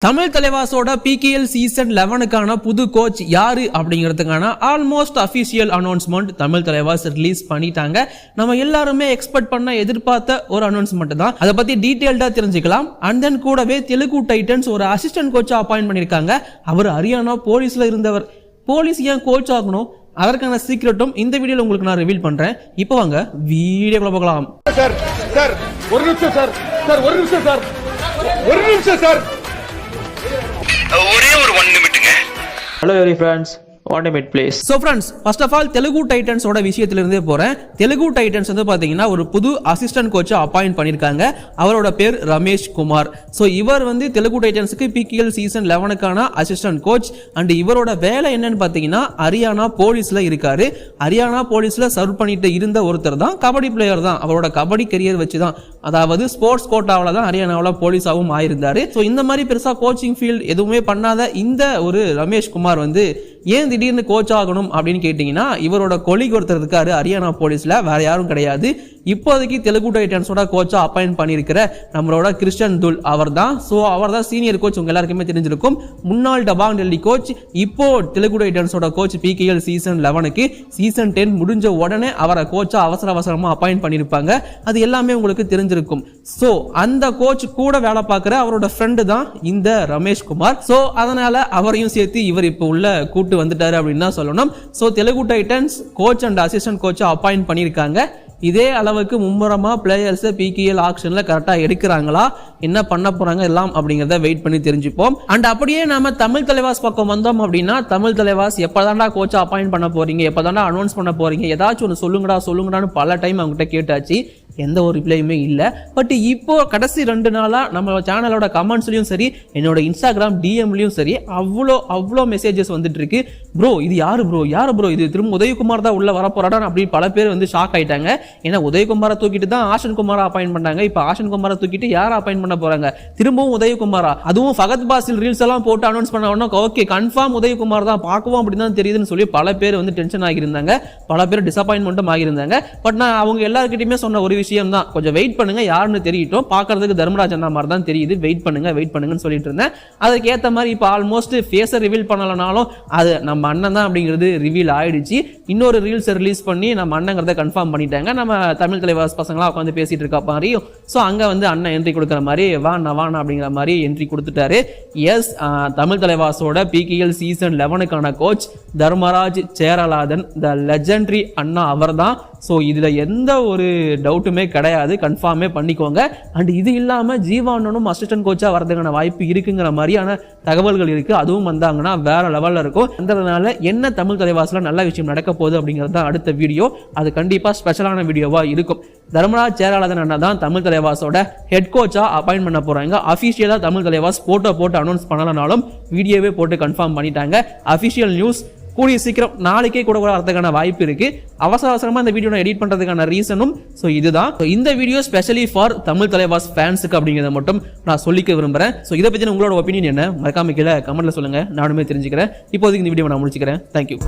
தமிழ் தலைவாஸோட PKL season 11க்கான புது coach யாரு அப்படிங்கிறதுக்கான almost official announcement Tamil Thalaivas release பண்ணிட்டாங்க. நம்ம எல்லாருமே எக்ஸ்பெக்ட் பண்ண எதிர்பார்த்த ஒரு அனௌன்ஸ்மெண்ட் தான். அதை பத்தி டீடைல்டா தெரிஞ்சுக்கலாம். அண்ட் தென் கூடவே தெலுங்கு டைட்டன்ஸ் ஒரு அசிஸ்டன்ட் கோச்சா அப்பாயிண்ட் பண்ணிருக்காங்க. அவர் ஹரியானா போலீஸ்ல இருந்தவர். போலீஸ் ஏன் கோச் ஆகணும், அதற்கான சீக்ரெட்டும் இந்த வீடியோல உங்களுக்கு நான் ரிவீல் பண்றேன். இப்போ வாங்க வீடியோக்குள்ள போகலாம். சார் சார் ஒரு நிமிஷம் சார் சார் ஒரு நிமிஷம் சார் ஒரு நிமிஷம் சார் ஒரே ஒரு 1 நிமிட்டுங்க. Hello every friends, 1 minute please. So friends, first of all Telugu Titans ஓட விஷயத்துல இருந்தே போறேன். தெலுங்கு டைட்டன்ஸ் வந்து பாத்தீங்கன்னா ஒரு புது அசிஸ்டன்ட் கோச்சை அப்பாயிண்ட் பண்ணிருக்காங்க. அவரோட பேர் ரமேஷ் குமார். சோ இவர் வந்து தெலுங்கு டைட்டன்ஸ்க்கு PKL சீசன் 11க்கான அசிஸ்டன்ட் கோச். அண்ட் இவரோட வேலை என்னன்னு பாத்தீங்கன்னா ஹரியானா போலீஸ்ல இருக்காரு. ஹரியானா போலீஸ்ல சர்வ் பண்ணிட்டு இருந்த ஒருத்தர் தான், கபடி பிளேயர் தான். அவரோட கபடி கரியர் வச்சுதான், அதாவது ஸ்போர்ட்ஸ் கோட்டாவில தான் ஹரியானாவில் போலீஸாவும் ஆயிருந்தாரு. ஸோ இந்த மாதிரி பெருசா கோச்சிங் ஃபீல்ட் எதுவுமே பண்ணாத இந்த ஒரு ரமேஷ் குமார் வந்து ஏன் திடீர்னு கோச் ஆகணும் அப்படின்னு கேட்டீங்கன்னா, இவரோட கொலிக் ஒருத்தர் இருக்காரு ஹரியானா போலீஸ்ல, வேற யாரும் கிடையாது. இப்போதைக்கு தெலுங்கு டைட்டன்ஸோட கோச்சா அப்பாயிண்ட் பண்ணியிருக்கிற நம்மளோட கிறிஸ்டன் துல் அவர் தான். ஸோ அவர் தான் சீனியர் கோச், உங்க எல்லாருக்குமே தெரிஞ்சிருக்கும். முன்னாள் டபாங் டெல்லி கோச், இப்போ தெலுங்கு டைட்டன்ஸோட கோச் PKL சீசன் 11க்கு. சீசன் 10 முடிஞ்ச உடனே அவரை கோச்சா அவசரமா அப்பாயிண்ட் பண்ணியிருப்பாங்க. அது எல்லாமே உங்களுக்கு தெரிஞ்சிருக்கும். ஸோ அந்த கோச் கூட வேலை பார்க்குற அவரோட ஃப்ரெண்டு தான் இந்த ரமேஷ் குமார். ஸோ அதனால அவரையும் சேர்த்து இவர் இப்போ உள்ள கூட்டு வந்துட்டாரு அப்படின்னு தான் சொல்லணும். So Telugu Titans coach and assistant கோச்சை அப்பாயிண்ட் பண்ணியிருக்காங்க. இதே அளவுக்கு மும்முரமா பிளேயர்ஸ் PKL ஆக்ஷன்ல கரெக்டா எடுக்கிறாங்களா, என்ன பண்ண போறாங்க எல்லாம் அப்படிங்கறத வெயிட் பண்ணி தெரிஞ்சுப்போம். அண்ட் அப்படியே நாம தமிழ் தலைவாஸ் பக்கம் வந்தோம் அப்படின்னா, தமிழ் தலைவாஸ் எப்பதான்டா கோச்சை அப்பாயிண்ட் பண்ண போறீங்க, எப்பதான்டா அனௌன்ஸ் பண்ண போறீங்க, ஏதாச்சும் ஒன்று சொல்லுங்கடான்னு பல டைம் அவங்ககிட்ட கேட்டாச்சு. எந்த ஒரு ரிப்ளையுமே இல்லை. பட் இப்போ கடைசி 2 நாளா நம்ம சேனலோட கமெண்ட்ஸ்லயும் சரி, என்னோட இன்ஸ்டாகிராம் டிஎம்லயும் சரி, அவ்வளோ மெசேஜஸ் வந்துட்டு இருக்கு. ப்ரோ இது யாரு ப்ரோ இது திரும்ப உதயகுமார் தான் உள்ள வரப்போறாடா அப்படின்னு பல பேர் வந்து ஷாக் ஆயிட்டாங்க. ஏன்னா உதயகுமாரை தூக்கிட்டு தான் ஆஷன் குமாரா அப்பாயிண்ட் பண்ணாங்க. இப்போ ஆஷன் குமாரை தூக்கிட்டு யாரை அப்பாயிண்ட் பண்ண போறாங்க, திரும்பவும் உதயகுமாரா? அதுவும் ஃபகத் பாசில் ரீல்ஸ் எல்லாம் போட்டு அனௌன்ஸ் பண்ண உடனே ஓகே கன்ஃபார்ம் உதயகுமார் தான், பார்க்கவும் அப்படின்னு தான் தெரியுதுன்னு சொல்லி பல பேர் வந்து டென்ஷன் ஆகியிருந்தாங்க, பல பேர் டிசப்பாயின்மெண்ட்டும் ஆகியிருந்தாங்க. பட் நான் அவங்க எல்லாருக்கிட்டையுமே சொன்ன ஒரு விஷயம் தான், கொஞ்சம் வெயிட் பண்ணுங்க, யாருன்னு தெரியட்டும், பார்க்கறதுக்கு தர்மராஜ் அண்ணா மாதிரி தான் தெரியுது, வெயிட் பண்ணுங்கன்னு சொல்லிட்டு இருந்தேன். அதுக்கு ஏற்ற மாதிரி இப்போ ஆல்மோஸ்ட் ஃபேஸை ரிவீல் பண்ணலனாலும் அது நம்ம அண்ணன் தான் அப்படிங்கிறது ரிவீல் ஆயிடுச்சு. இன்னொரு ரீல்ஸை ரிலீஸ் பண்ணி நம்ம அண்ணங்கிறத கன்ஃபார்ம் பண்ணிட்டாங்க. நம்ம தமிழ் தலைவாஸ் பசங்களா உட்காந்து பேசிட்டு இருக்க மாதிரியும். ஸோ அங்கே வந்து அண்ணன் என்ட்ரி கொடுக்குற மாதிரி வாண்ணா அப்படிங்கிற மாதிரி என்ட்ரி கொடுத்துட்டாரு. எஸ், தமிழ் தலைவாஸோட PKL சீசன் 11க்கான coach Dharmaraj Cheralathan, the legendary அண்ணா அவர் தான். ஸோ இதில் எந்த ஒரு டவுட்டுமே கிடையாது, கன்ஃபார்மே பண்ணிக்கோங்க. அண்ட் இது இல்லாமல் ஜீவானனும் அசிஸ்டன்ட் கோச்சா வரதுக்கான வாய்ப்பு இருக்குங்கிற மாதிரியான தகவல்கள் இருக்கு. அதுவும் வந்தாங்கன்னா வேற லெவலில் இருக்கும். அதனால என்ன தமிழ் தலைவாசில் நல்ல விஷயம் நடக்க போகுது அப்படிங்கிறது தான் அடுத்த வீடியோ. அது கண்டிப்பாக ஸ்பெஷலான வீடியோவா இருக்கும். தர்மராஜ் சேரலாதன் அண்ணா தான் தமிழ் தலைவாஸோட ஹெட் கோச்சா அப்பாயிண்ட் பண்ண போறாங்க. அபிஷியலா தமிழ் தலைவாஸ் போட்டு அனௌன்ஸ் பண்ணலனாலும் வீடியோவே போட்டு கன்ஃபார்ம் பண்ணிட்டாங்க. அபிஷியல் நியூஸ் கூடிய சீக்கிரம் நாளைக்கே கூட வரதுக்கான வாய்ப்பு இருக்கு. அவசரமா இந்த வீடியோ எடிட் பண்றதுக்கான ரீசனும் ஸோ இதுதான். இந்த video specially for Tamil Thalaivas ஃபேன்ஸுக்கு அப்படிங்கிறத மட்டும் நான் சொல்லிக்க விரும்புறேன். ஸோ இதை பத்தி உங்களோட ஒப்பீனியன் என்ன, மறக்காம கீழே கமெண்ட்ல சொல்லுங்க, நானுமே தெரிஞ்சுக்கிறேன். இப்போதைக்கு இந்த வீடியோ நான் முடிச்சுக்கிறேன். தேங்க்யூ.